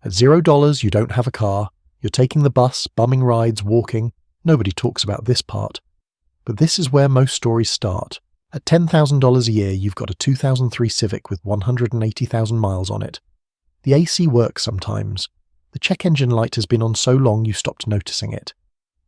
At $0, you don't have a car, you're taking the bus, bumming rides, walking. Nobody talks about this part. But this is where most stories start. At $10,000 a year, you've got a 2003 Civic with 180,000 miles on it. The AC works sometimes. The check engine light has been on so long you stopped noticing it.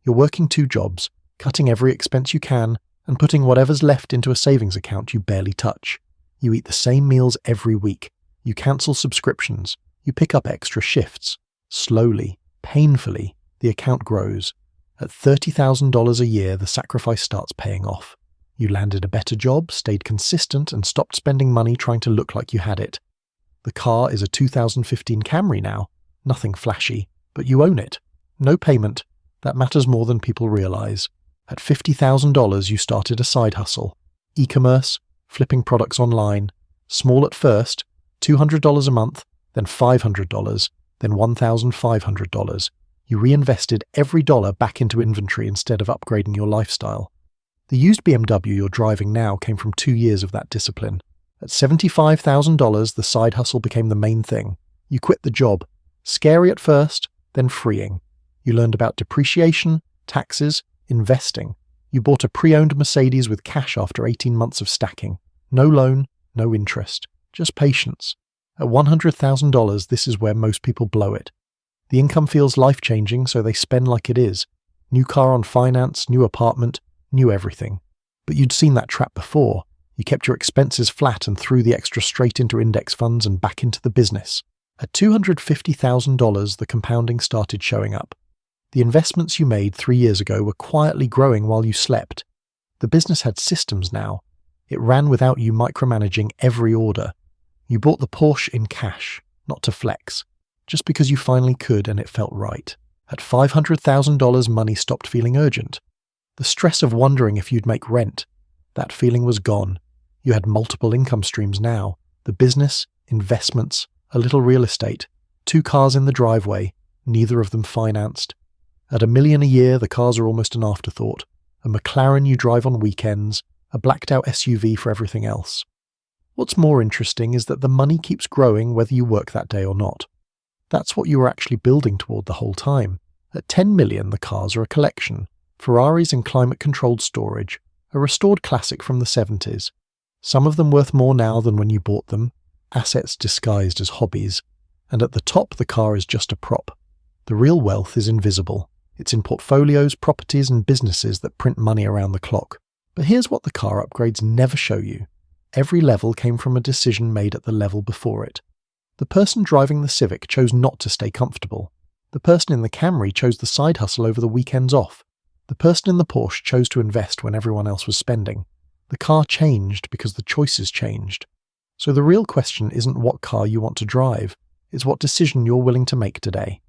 You're working 2 jobs, cutting every expense you can, and putting whatever's left into a savings account you barely touch. You eat the same meals every week. You cancel subscriptions. You pick up extra shifts. Slowly, painfully, the account grows. At $30,000 a year, the sacrifice starts paying off. You landed a better job, stayed consistent, and stopped spending money trying to look like you had it. The car is a 2015 Camry now. Nothing flashy, but you own it. No payment. That matters more than people realize. At $50,000, you started a side hustle. E-commerce, flipping products online. Small at first, $200 a month, then $500, then $1,500. You reinvested every dollar back into inventory instead of upgrading your lifestyle. The used BMW you're driving now came from 2 years of that discipline. At $75,000, the side hustle became the main thing. You quit the job. Scary at first, then freeing. You learned about depreciation, taxes, investing. You bought a pre-owned Mercedes with cash after 18 months of stacking. No loan, no interest. Just patience. At $100,000, this is where most people blow it. The income feels life-changing, so they spend like it is. New car on finance, new apartment, new everything. But you'd seen that trap before. You kept your expenses flat and threw the extra straight into index funds and back into the business. At $250,000, the compounding started showing up. The investments you made 3 years ago were quietly growing while you slept. The business had systems now. It ran without you micromanaging every order. You bought the Porsche in cash, not to flex, just because you finally could and it felt right. At $500,000, money stopped feeling urgent. The stress of wondering if you'd make rent, that feeling was gone. You had multiple income streams now. The business, investments, a little real estate, 2 cars in the driveway, neither of them financed. At $1 million a year, the cars are almost an afterthought. A McLaren you drive on weekends, a blacked-out SUV for everything else. What's more interesting is that the money keeps growing whether you work that day or not. That's what you were actually building toward the whole time. At $10 million, the cars are a collection. Ferraris in climate-controlled storage, a restored classic from the 70s. Some of them worth more now than when you bought them, assets disguised as hobbies. And at the top, the car is just a prop. The real wealth is invisible. It's in portfolios, properties, and businesses that print money around the clock. But here's what the car upgrades never show you. Every level came from a decision made at the level before it. The person driving the Civic chose not to stay comfortable. The person in the Camry chose the side hustle over the weekends off. The person in the Porsche chose to invest when everyone else was spending. The car changed because the choices changed. So the real question isn't what car you want to drive, it's what decision you're willing to make today.